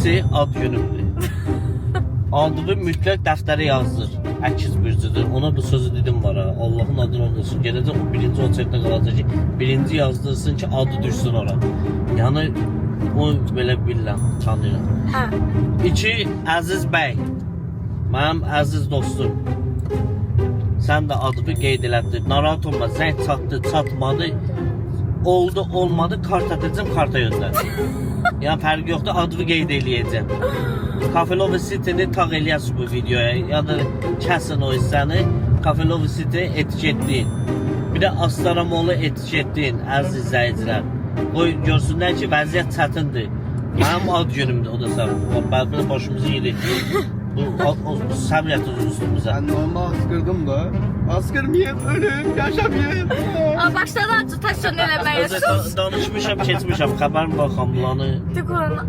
İkincisi ad günümdür. Aldığı mütləq dəftərə yazdır. Əkiz bürcüdür. Ona bu sözü dedim var ha. Allah'ın adını olsun. Gələcək o birinci oçaqda qalacaq ki, birinci yazdırsın ki adı düşsün ora. Yəni o belə bilirəm, tanıyıram. Hə. 2. Əziz bəy. Mənim əziz dostum. Sən də adını qeyd elətdin. Narahat olma, zəng çatdı, çatmadı. Oldu, olmadı, kart atacağım, karta göndər. Yəni fərqi yoxdur, adını qeyd eləyəcəm. Cafe Love City'ni tag eləyəsiniz bu videoya. Ya da kəsin o hissəni Cafe Love City etiketləyin. Bir də Astaramoğlu etiketləyin, əziz izləyicilər. Qoy görsünlər ki, vəziyyət çətindir. Mənim ad günümdür, o da səbəb. Bəlkə başımızı yedik. Bu səbriyyət üstümüzə. Ben normal askırdım da. Askırmayayım, ölüm, yaşamayayım. Başladı acı taşın eləməyə. Danışmışam, keçmişəm, xəbərim baxam bulanı. Tıklan.